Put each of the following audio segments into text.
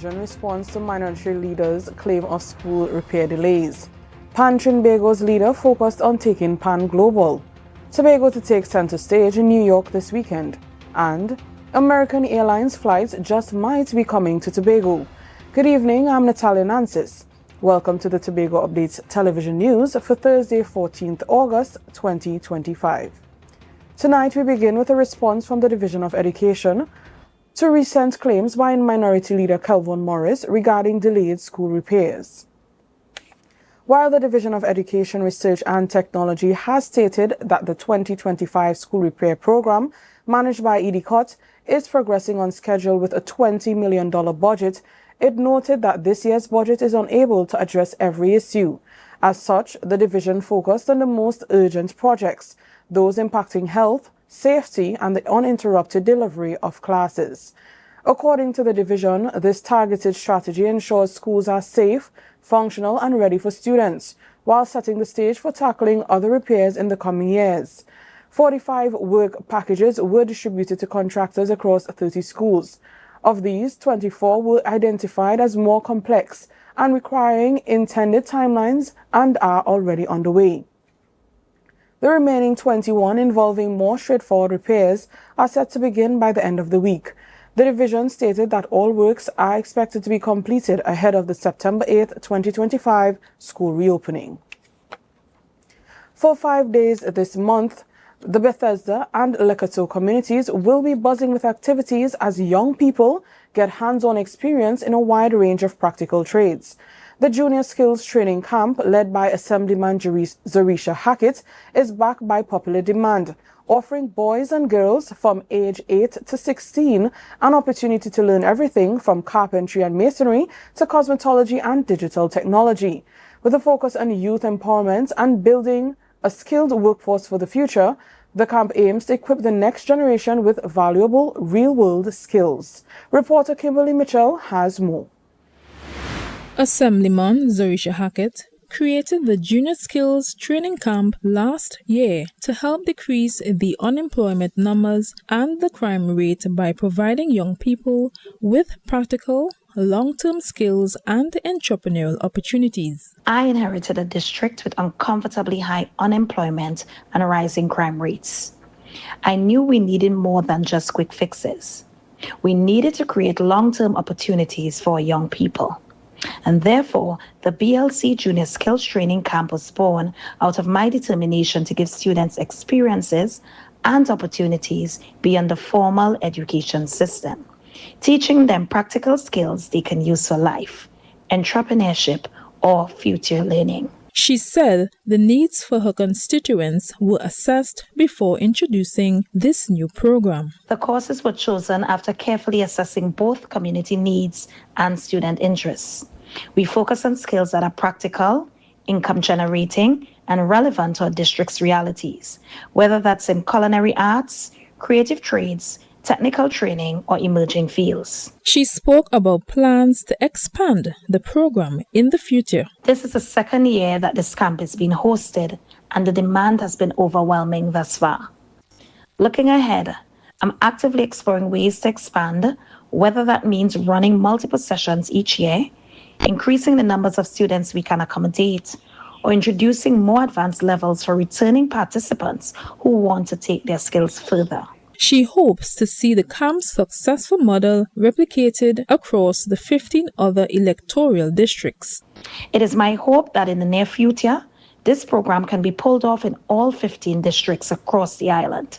Division responds to minority leaders' claim of school repair delays. Pan Tobago's leader focused on taking Pan global. Tobago to take center stage in New York this weekend. And American Airlines flights just might be coming to Tobago. Good evening, I'm Natalia Nancis. Welcome to the Tobago Updates television news for Thursday, 14th August 2025. Tonight we begin with a response from the Division of Education to recent claims by Minority Leader Kelvin Morris regarding delayed school repairs. While the Division of Education, Research and Technology has stated that the 2025 school repair program managed by EDCOT is progressing on schedule with a $20 million budget, it noted that this year's budget is unable to address every issue. As such, the division focused on the most urgent projects, those impacting health, safety, and the uninterrupted delivery of classes. According to the division, this targeted strategy ensures schools are safe, functional, and ready for students, while setting the stage for tackling other repairs in the coming years. 45 work packages were distributed to contractors across 30 schools. Of these, 24 were identified as more complex and requiring intended timelines and are already underway. The remaining 21, involving more straightforward repairs, are set to begin by the end of the week. The division stated that all works are expected to be completed ahead of the September 8, 2025 school reopening. For 5 days this month, the Bethesda and Lekoto communities will be buzzing with activities as young people get hands-on experience in a wide range of practical trades. The Junior Skills Training Camp, led by Assemblyman Zarisha Hackett, is backed by popular demand, offering boys and girls from age 8 to 16 an opportunity to learn everything from carpentry and masonry to cosmetology and digital technology. With a focus on youth empowerment and building a skilled workforce for the future, the camp aims to equip the next generation with valuable real-world skills. Reporter Kimberly Mitchell has more. Assemblyman Zarisha Hackett created the Junior Skills Training Camp last year to help decrease the unemployment numbers and the crime rate by providing young people with practical, long-term skills and entrepreneurial opportunities. I inherited a district with uncomfortably high unemployment and rising crime rates. I knew we needed more than just quick fixes. We needed to create long-term opportunities for young people. And therefore, the BLC Junior Skills Training Camp was born out of my determination to give students experiences and opportunities beyond the formal education system, teaching them practical skills they can use for life, entrepreneurship, or future learning. She said the needs for her constituents were assessed before introducing this new program. The courses were chosen after carefully assessing both community needs and student interests. We focus on skills that are practical, income generating, and relevant to our district's realities, whether that's in culinary arts, creative trades, technical training, or emerging fields. She spoke about plans to expand the program in the future. This is the second year that this camp is being hosted, and the demand has been overwhelming thus far. Looking ahead, I'm actively exploring ways to expand, whether that means running multiple sessions each year, increasing the numbers of students we can accommodate, or introducing more advanced levels for returning participants who want to take their skills further. She hopes to see the camp's successful model replicated across the 15 other electoral districts. It is my hope that in the near future, this program can be pulled off in all 15 districts across the island,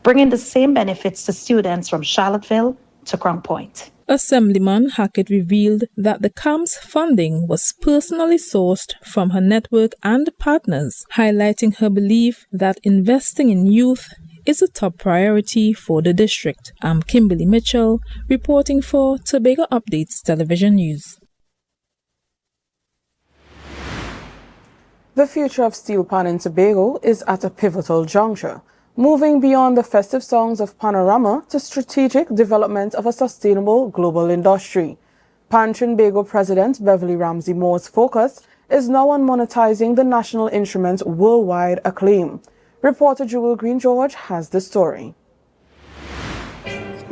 bringing the same benefits to students from Charlottesville to Crown Point. Assemblyman Hackett revealed that the camp's funding was personally sourced from her network and partners, highlighting her belief that investing in youth is a top priority for the district. I'm Kimberly Mitchell, reporting for Tobago Updates Television News. The future of steel pan in Tobago is at a pivotal juncture, moving beyond the festive songs of Panorama to strategic development of a sustainable global industry. Pan Tobago President Beverly Ramsey Moore's focus is now on monetizing the National Instrument's worldwide acclaim. Reporter Jewel Green George has the story.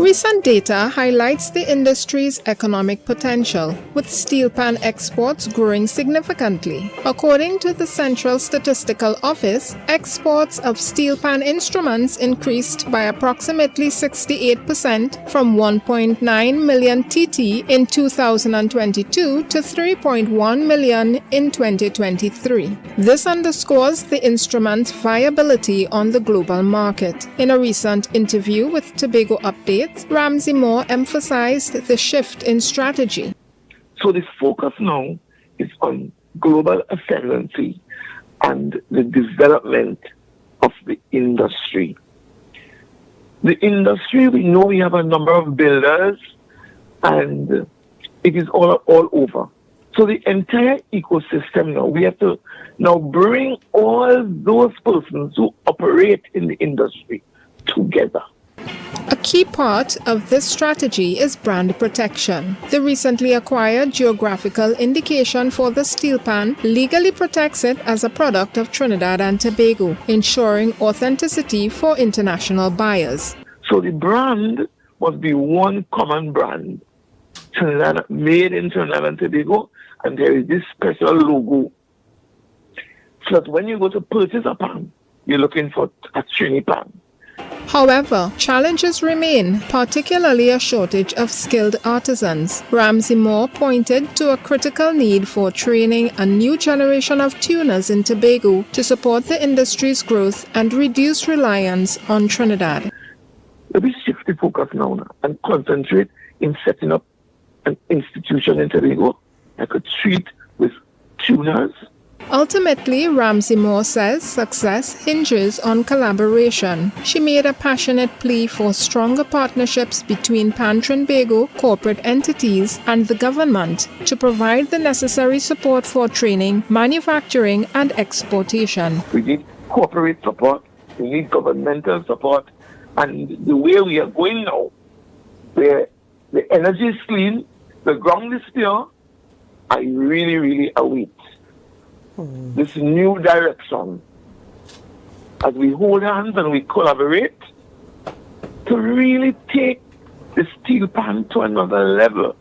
Recent data highlights the industry's economic potential, with steel pan exports growing significantly. According to the Central Statistical Office, exports of steel pan instruments increased by approximately 68% from 1.9 million TT in 2022 to 3.1 million in 2023. This underscores the instrument's viability on the global market. In a recent interview with Tobago Updates, Ramsey Moore emphasized the shift in strategy. So the focus now is on global ascendancy and the development of the industry. The industry, we know we have a number of builders and it is all over. So the entire ecosystem now, we have to now bring all those persons who operate in the industry together. A key part of this strategy is brand protection. The recently acquired geographical indication for the steel pan legally protects it as a product of Trinidad and Tobago, ensuring authenticity for international buyers. So the brand must be one common brand, Trinidad, made in Trinidad and Tobago, and there is this special logo. So that when you go to purchase a pan, you're looking for a Trini pan. However, challenges remain, particularly a shortage of skilled artisans. Ramsey Moore pointed to a critical need for training a new generation of tuners in Tobago to support the industry's growth and reduce reliance on Trinidad. Let me shift the focus now and concentrate in setting up an institution in Tobago that could treat with tuners. Ultimately, Ramsey Moore says success hinges on collaboration. She made a passionate plea for stronger partnerships between Pan Trinbago, corporate entities, and the government to provide the necessary support for training, manufacturing, and exportation. We need corporate support, we need governmental support, and the way we are going now, where the energy is clean, the ground is pure, I really await this new direction as we hold hands and we collaborate to really take the steel pan to another level.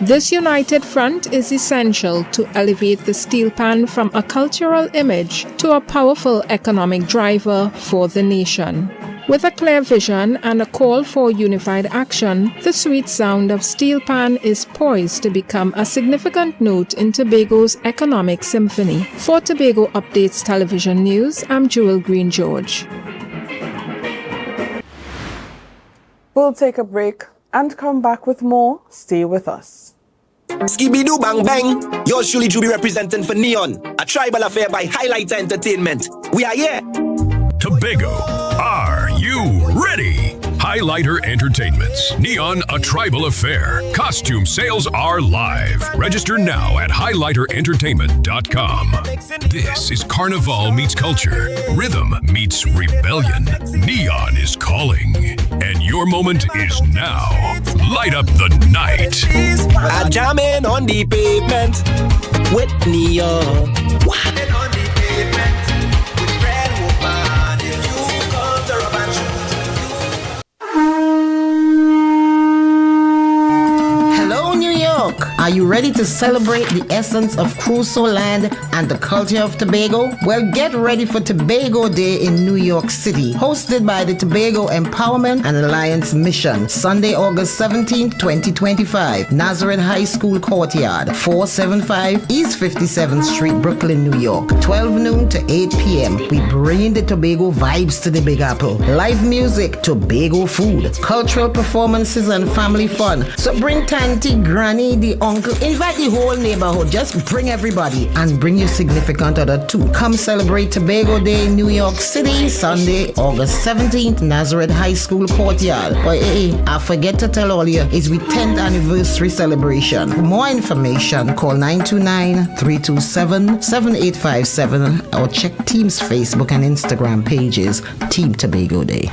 This united front is essential to elevate the steel pan from a cultural image to a powerful economic driver for the nation. With a clear vision and a call for unified action, the sweet sound of steel pan is poised to become a significant note in Tobago's economic symphony. For Tobago Updates Television News, I'm Jewel Green George. We'll take a break and come back with more. Stay with us. Skibidoo bang bang, yours truly Juby representing for Neon, a tribal affair by Highlighter Entertainment. We are here. Tobago, are you ready? Highlighter Entertainment's Neon, a Tribal Affair. Costume sales are live. Register now at highlighterentertainment.com. This is Carnival meets culture. Rhythm meets rebellion. Neon is calling. And your moment is now. Light up the night. I jamming on the pavement with Neon. Jamming on the pavement with Red Woman. If you come to rub and shoot. Hello, New York. Are you ready to celebrate the essence of Crusoe Land and the culture of Tobago? Well, get ready for Tobago Day in New York City, hosted by the Tobago Empowerment and Alliance Mission, Sunday, August 17, 2025, Nazareth High School Courtyard, 475 East 57th Street, Brooklyn, New York, 12 noon to 8 p.m. We bring the Tobago vibes to the Big Apple. Live music, Tobago food, cultural performances, and family fun. So bring Tanty, Granny, the uncle, invite the whole neighborhood. Just bring everybody and bring your significant other too. Come celebrate Tobago Day in New York City, Sunday, August 17th, Nazareth High School Courtyard. But hey, I forget to tell all you, it's we 10th anniversary celebration. For more information, call 929-327-7857 or check Team's Facebook and Instagram pages, Team Tobago Day.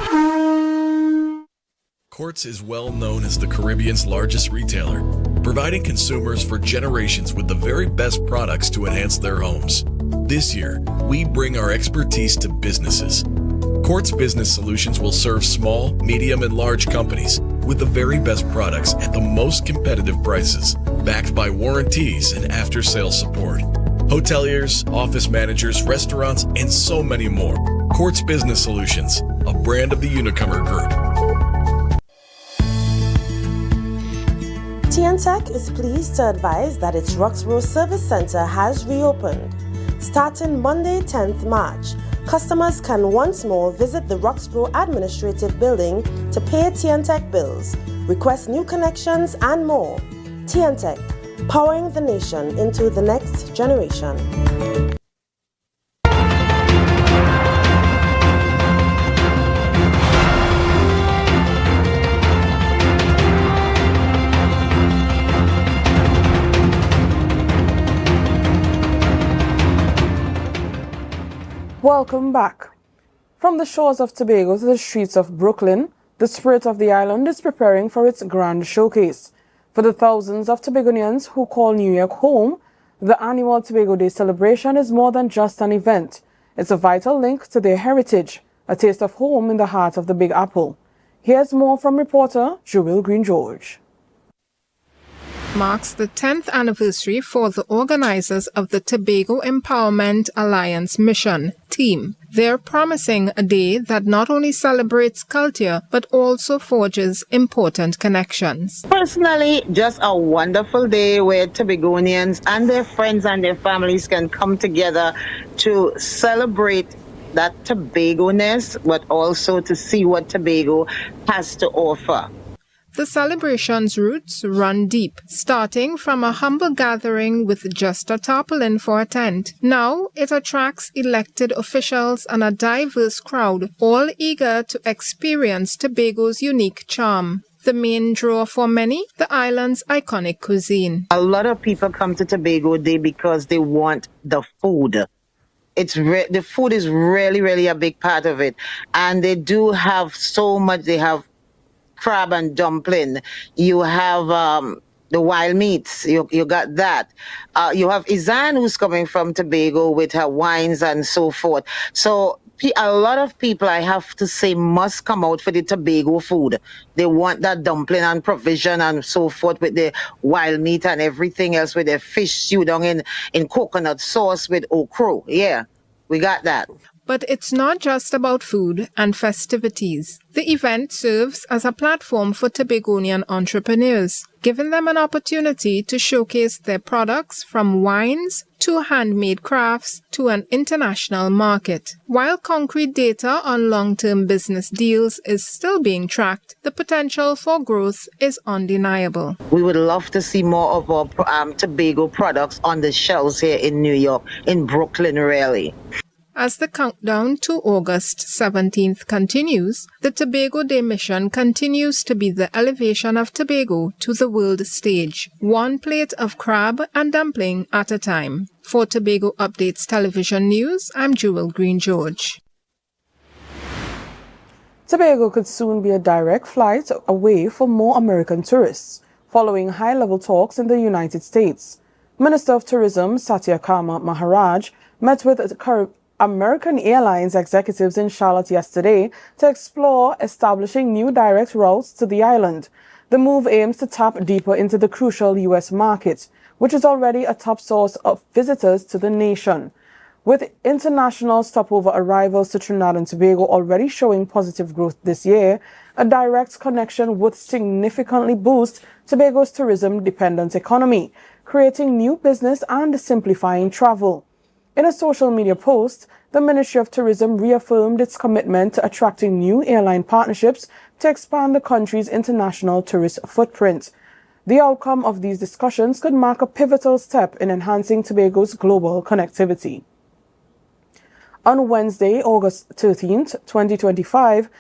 Quartz is well known as the Caribbean's largest retailer, providing consumers for generations with the very best products to enhance their homes. This year, we bring our expertise to businesses. Quartz Business Solutions will serve small, medium, and large companies, with the very best products at the most competitive prices, backed by warranties and after-sales support. Hoteliers, office managers, restaurants, and so many more. Quartz Business Solutions, a brand of the Unicomer Group. TNTech is pleased to advise that its Roxborough Service Center has reopened. Starting Monday, 10th March, customers can once more visit the Roxborough Administrative Building to pay TNTech bills, request new connections, and more. TNTech, powering the nation into the next generation. Welcome back. From the shores of Tobago to the streets of Brooklyn, the spirit of the island is preparing for its grand showcase. For the thousands of Tobagonians who call New York home, the annual Tobago Day celebration is more than just an event. It's a vital link to their heritage, a taste of home in the heart of the Big Apple. Here's more from reporter Jewel Green George. Marks the 10th anniversary for the organizers of the Tobago Empowerment Alliance Mission team. They're promising a day that not only celebrates culture, but also forges important connections. Personally, just a wonderful day where Tobagonians and their friends and their families can come together to celebrate that Tobago-ness, but also to see what Tobago has to offer. The celebration's roots run deep, starting from a humble gathering with just a tarpaulin for a tent. Now it attracts elected officials and a diverse crowd, all eager to experience Tobago's unique charm. The main draw for many, the island's iconic cuisine. A lot of people come to Tobago Day because they want the food. The food is really a big part of it. And they do have so much. They have crab and dumpling. You have the wild meats. You got that. You have Izan, who's coming from Tobago with her wines and so forth. So a lot of people, I have to say, must come out for the Tobago food. They want that dumpling and provision and so forth with the wild meat and everything else, with the fish stewed down in coconut sauce with okra. Yeah, we got that. But it's not just about food and festivities. The event serves as a platform for Tobagonian entrepreneurs, giving them an opportunity to showcase their products from wines to handmade crafts to an international market. While concrete data on long-term business deals is still being tracked, the potential for growth is undeniable. We would love to see more of our Tobago products on the shelves here in New York, in Brooklyn, really. As the countdown to August 17th continues, the Tobago Day mission continues to be the elevation of Tobago to the world stage, one plate of crab and dumpling at a time. For Tobago Updates Television News, I'm Jewel Green George. Tobago could soon be a direct flight away for more American tourists, following high-level talks in the United States. Minister of Tourism Satyakama Maharaj met with American Airlines executives in Charlotte yesterday to explore establishing new direct routes to the island. The move aims to tap deeper into the crucial U.S. market, which is already a top source of visitors to the nation. With international stopover arrivals to Trinidad and Tobago already showing positive growth this year, a direct connection would significantly boost Tobago's tourism-dependent economy, creating new business and simplifying travel. In a social media post, the Ministry of Tourism reaffirmed its commitment to attracting new airline partnerships to expand the country's international tourist footprint. The outcome of these discussions could mark a pivotal step in enhancing Tobago's global connectivity. On Wednesday, August 13, 2025,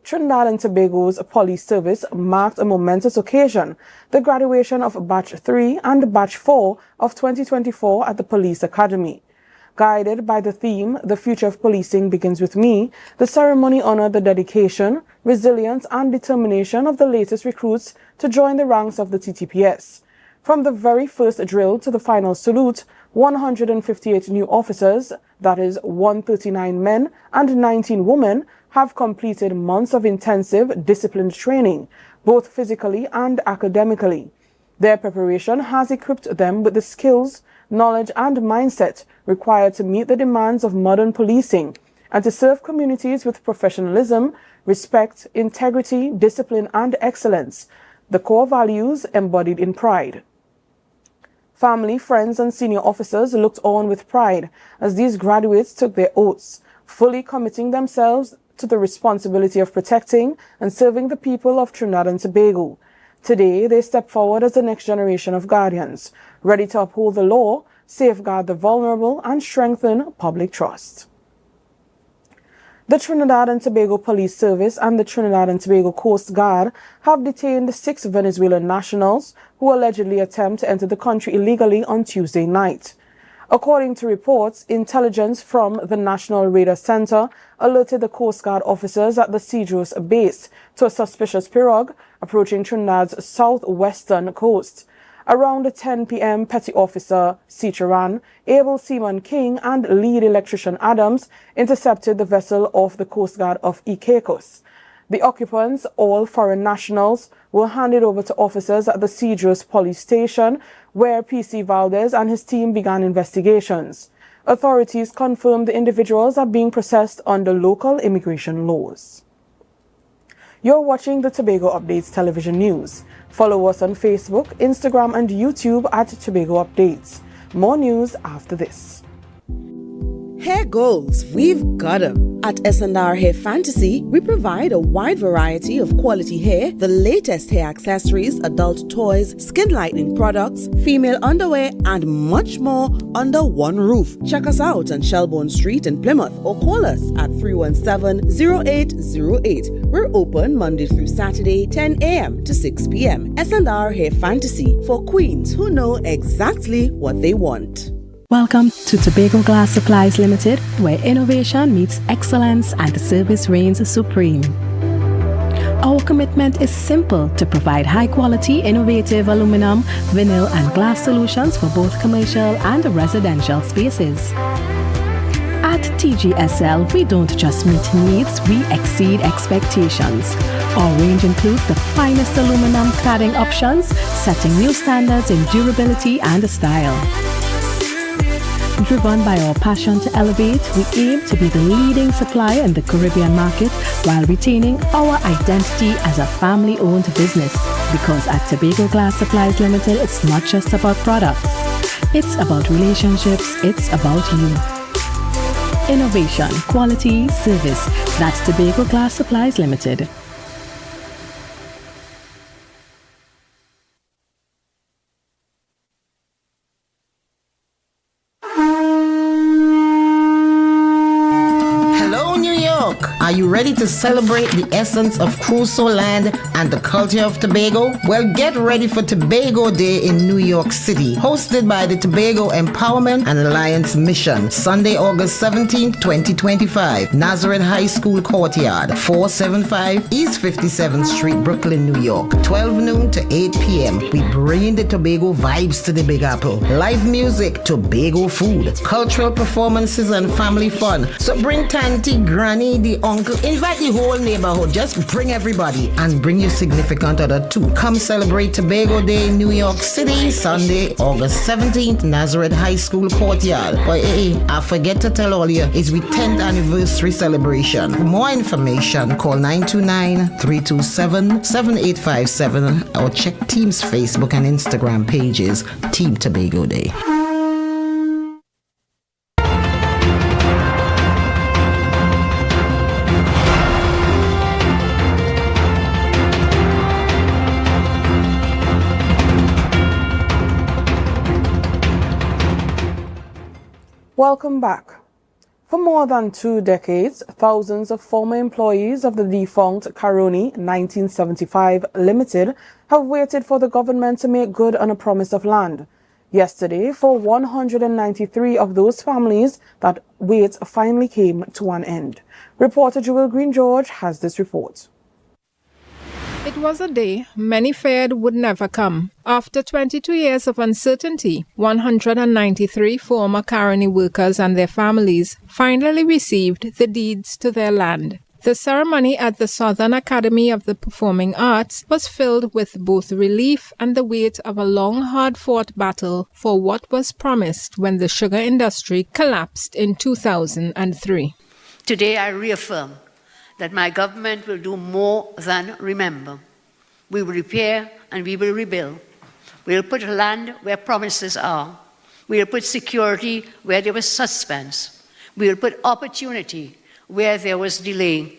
Trinidad and Tobago's police service marked a momentous occasion, the graduation of Batch 3 and Batch 4 of 2024 at the Police Academy. Guided by the theme, "The Future of Policing Begins With Me," the ceremony honored the dedication, resilience, and determination of the latest recruits to join the ranks of the TTPS. From the very first drill to the final salute, 158 new officers, that is 139 men and 19 women, have completed months of intensive, disciplined training, both physically and academically. Their preparation has equipped them with the skills, knowledge, and mindset required to meet the demands of modern policing and to serve communities with professionalism, respect, integrity, discipline, and excellence, the core values embodied in Pride. Family, friends, and senior officers looked on with pride as these graduates took their oaths, fully committing themselves to the responsibility of protecting and serving the people of Trinidad and Tobago. Today, they step forward as the next generation of guardians, ready to uphold the law, safeguard the vulnerable, and strengthen public trust. The Trinidad and Tobago Police Service and the Trinidad and Tobago Coast Guard have detained 6 Venezuelan nationals who allegedly attempt to enter the country illegally on Tuesday night. According to reports, intelligence from the National Radar Center alerted the Coast Guard officers at the Cedros base to a suspicious pirogue approaching Trinidad's southwestern coast. Around 10 p.m., Petty Officer Cicheran, Able Seaman King, and Lead Electrician Adams intercepted the vessel off the Coast Guard of Iquitos. The occupants, all foreign nationals, were handed over to officers at the Cedros police station, where PC Valdez and his team began investigations. Authorities confirmed the individuals are being processed under local immigration laws. You're watching the Tobago Updates television news. Follow us on Facebook, Instagram, and YouTube at Tobago Updates. More news after this. Hair goals, we've got them. At S&R Hair Fantasy, we provide a wide variety of quality hair, the latest hair accessories, adult toys, skin lightening products, female underwear, and much more under one roof. Check us out on Shelbourne Street in Plymouth or call us at 317-0808. We're open Monday through Saturday, 10 a.m. to 6 p.m. S&R Hair Fantasy for queens who know exactly what they want. Welcome to Tobago Glass Supplies Limited, where innovation meets excellence and service reigns supreme. Our commitment is simple: to provide high-quality, innovative aluminum, vinyl, and glass solutions for both commercial and residential spaces. At TGSL, we don't just meet needs, we exceed expectations. Our range includes the finest aluminum cladding options, setting new standards in durability and style. Driven by our passion to elevate, we aim to be the leading supplier in the Caribbean market while retaining our identity as a family-owned business. Because at Tobago Glass Supplies Limited, it's not just about products. It's about relationships. It's about you. Innovation, quality, service. That's Tobago Glass Supplies Limited. Are you ready to celebrate the essence of Crusoe land and the culture of Tobago? Well, get ready for Tobago Day in New York City, hosted by the Tobago Empowerment and Alliance Mission, Sunday, August 17, 2025, Nazareth High School Courtyard, 475 East 57th Street, Brooklyn, New York, 12 noon to 8 p.m. We bring the Tobago vibes to the Big Apple. Live music, Tobago food, cultural performances, and family fun. So bring Tanty, Granny, the uncle, invite the whole neighborhood. Just bring everybody and bring your significant other too. Come celebrate Tobago Day in New York City, Sunday, August 17th, Nazareth High School Courtyard. But hey, I forget to tell all you, it's our 10th anniversary celebration. For more information, call 929-327-7857 or check Team's Facebook and Instagram pages, Team Tobago Day. Welcome back. For more than 2 decades, thousands of former employees of the defunct Caroni 1975 Limited have waited for the government to make good on a promise of land. Yesterday, for 193 of those families, that wait finally came to an end. Reporter Jewel Green George has this report. It was a day many feared would never come. After 22 years of uncertainty, 193 former Caroni workers and their families finally received the deeds to their land. The ceremony at the Southern Academy of the Performing Arts was filled with both relief and the weight of a long, hard-fought battle for what was promised when the sugar industry collapsed in 2003. Today I reaffirm that my government will do more than remember. We will repair and we will rebuild. We will put land where promises are. We will put security where there was suspense. We will put opportunity where there was delay.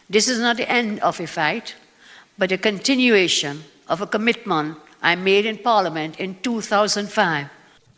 This is not the end of a fight, but a continuation of a commitment I made in Parliament in 2005.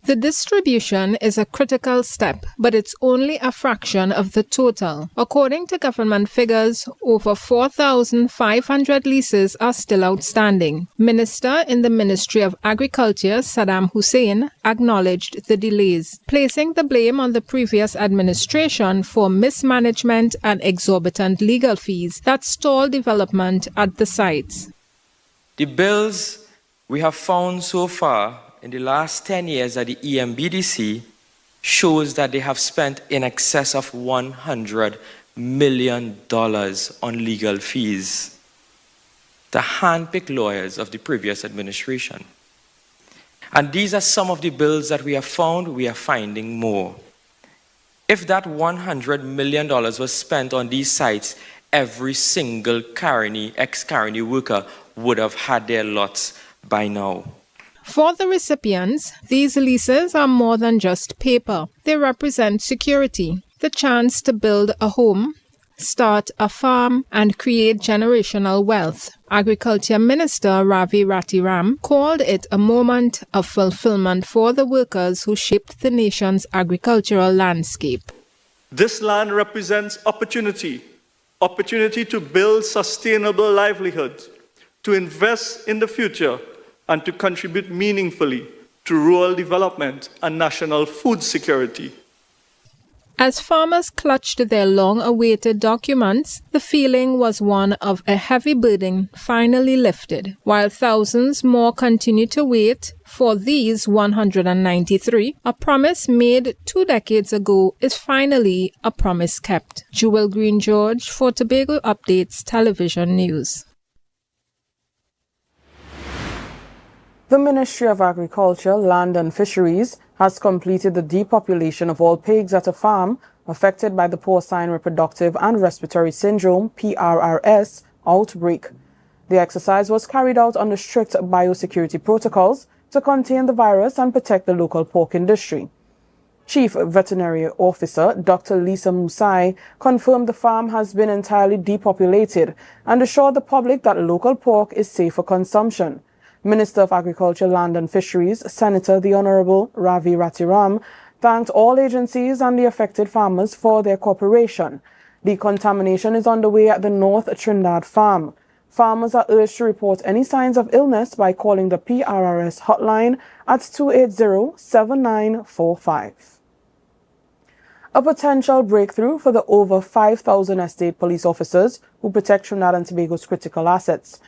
The distribution is a critical step, but it's only a fraction of the total. According to government figures, over 4,500 leases are still outstanding. Minister in the Ministry of Agriculture, Saddam Hussein, acknowledged the delays, placing the blame on the previous administration for mismanagement and exorbitant legal fees that stalled development at the sites. The bills we have found so far in the last 10 years at the EMBDC shows that they have spent in excess of $100 million on legal fees to handpick lawyers of the previous administration. And these are some of the bills that we have found. We are finding more. If that $100 million was spent on these sites, every single ex-Carney worker would have had their lots by now. For the recipients, these leases are more than just paper. They represent security, the chance to build a home, start a farm, and create generational wealth. Agriculture Minister Ravi Ratiram called it a moment of fulfillment for the workers who shaped the nation's agricultural landscape. This land represents opportunity to build sustainable livelihoods, to invest in the future, and to contribute meaningfully to rural development and national food security. As farmers clutched their long-awaited documents, the feeling was one of a heavy burden finally lifted, while thousands more continue to wait. For these 193, a promise made 2 decades ago is finally a promise kept. Jewel Green George for Tobago Updates Television News. The Ministry of Agriculture, Land and Fisheries has completed the depopulation of all pigs at a farm affected by the porcine reproductive and respiratory syndrome (PRRS) outbreak. The exercise was carried out under strict biosecurity protocols to contain the virus and protect the local pork industry. Chief Veterinary Officer Dr. Lisa Musai confirmed the farm has been entirely depopulated and assured the public that local pork is safe for consumption. Minister of Agriculture, Land and Fisheries, Senator the Honorable Ravi Ratiram, thanked all agencies and the affected farmers for their cooperation. Decontamination is underway at the North Trinidad farm. Farmers are urged to report any signs of illness by calling the PRRS hotline at 280-7945. A potential breakthrough for the over 5,000 estate police officers who protect Trinidad and Tobago's critical assets.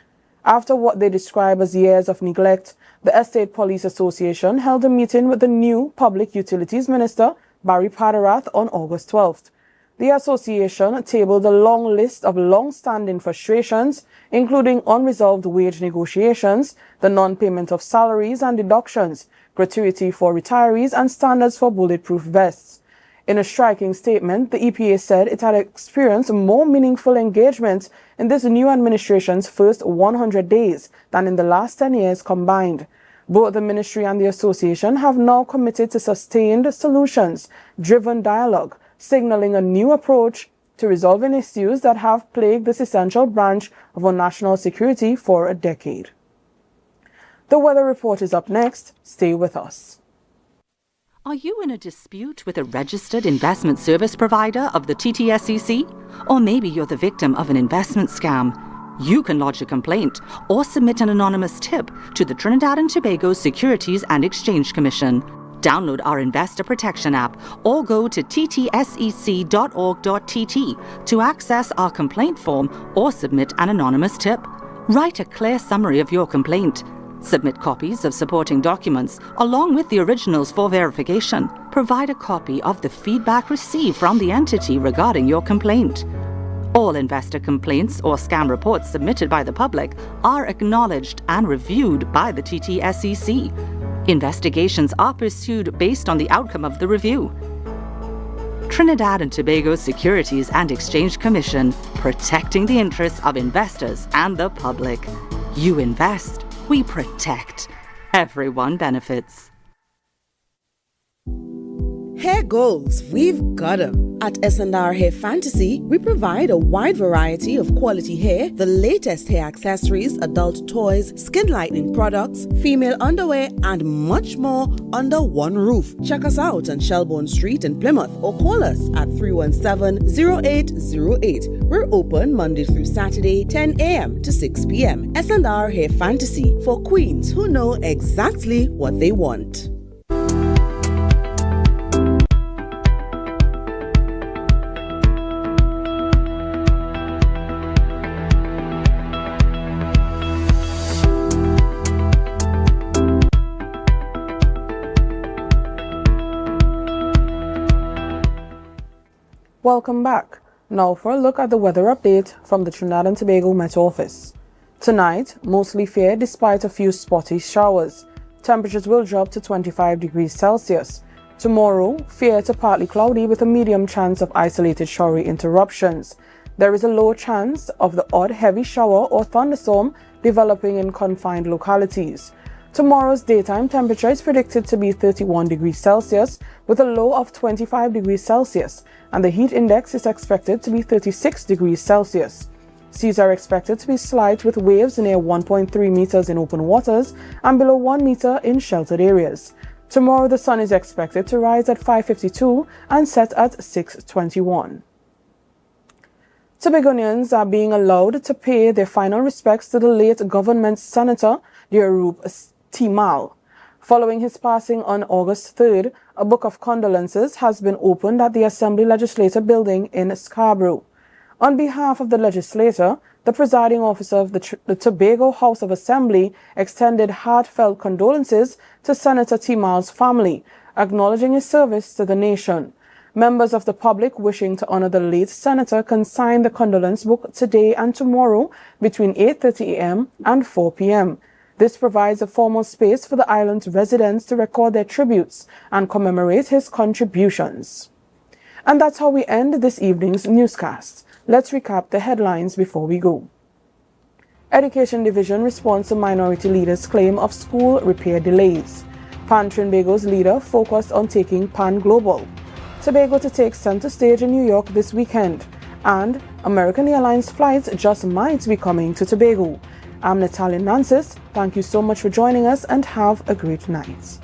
After what they describe as years of neglect, the Estate Police Association held a meeting with the new Public Utilities Minister, Barry Padarath, on August 12th. The association tabled a long list of long-standing frustrations, including unresolved wage negotiations, the non-payment of salaries and deductions, gratuity for retirees, and standards for bulletproof vests. In a striking statement, the EPA said it had experienced more meaningful engagement in this new administration's first 100 days than in the last 10 years combined. Both the ministry and the association have now committed to sustained solutions-driven dialogue, signaling a new approach to resolving issues that have plagued this essential branch of our national security for a decade. The weather report is up next. Stay with us. Are you in a dispute with a registered investment service provider of the TTSEC? Or maybe you're the victim of an investment scam? You can lodge a complaint or submit an anonymous tip to the Trinidad and Tobago Securities and Exchange Commission. Download our Investor Protection app or go to ttsec.org.tt to access our complaint form or submit an anonymous tip. Write a clear summary of your complaint. Submit copies of supporting documents along with the originals for verification. Provide a copy of the feedback received from the entity regarding your complaint. All investor complaints or scam reports submitted by the public are acknowledged and reviewed by the TTSEC. Investigations are pursued based on the outcome of the review. Trinidad and Tobago Securities and Exchange Commission, protecting the interests of investors and the public. You invest, we protect. Everyone benefits. Hair goals, we've got them. At S&R Hair Fantasy, we provide a wide variety of quality hair, the latest hair accessories, adult toys, skin lightening products, female underwear, and much more under one roof. Check us out on Shelbourne Street in Plymouth or call us at 317-0808. We're open Monday through Saturday, 10 a.m. to 6 p.m. S&R Hair Fantasy for queens who know exactly what they want. Welcome back. Now for a look at the weather update from the Trinidad and Tobago Met Office. Tonight, mostly fair despite a few spotty showers. Temperatures will drop to 25 degrees Celsius. Tomorrow, fair to partly cloudy with a medium chance of isolated showery interruptions. There is a low chance of the odd heavy shower or thunderstorm developing in confined localities. Tomorrow's daytime temperature is predicted to be 31 degrees Celsius with a low of 25 degrees Celsius, and the heat index is expected to be 36 degrees Celsius. Seas are expected to be slight with waves near 1.3 meters in open waters and below 1 meter in sheltered areas. Tomorrow the sun is expected to rise at 5:52 and set at 6:21. Tobagonians are being allowed to pay their final respects to the late government senator, Diarup Timal. Following his passing on August 3rd, a book of condolences has been opened at the Assembly Legislature building in Scarborough. On behalf of the legislature, the presiding officer of the Tobago House of Assembly extended heartfelt condolences to Senator Timal's family, acknowledging his service to the nation. Members of the public wishing to honor the late senator can sign the condolence book today and tomorrow between 8:30 a.m. and 4 p.m. This provides a formal space for the island's residents to record their tributes and commemorate his contributions. And that's how we end this evening's newscast. Let's recap the headlines before we go. Education Division responds to minority leaders' claim of school repair delays. Trinbago's leader focused on taking Pan global. Tobago to take center stage in New York this weekend. And American Airlines flights just might be coming to Tobago. I'm Natalia Nancis. Thank you so much for joining us and have a great night.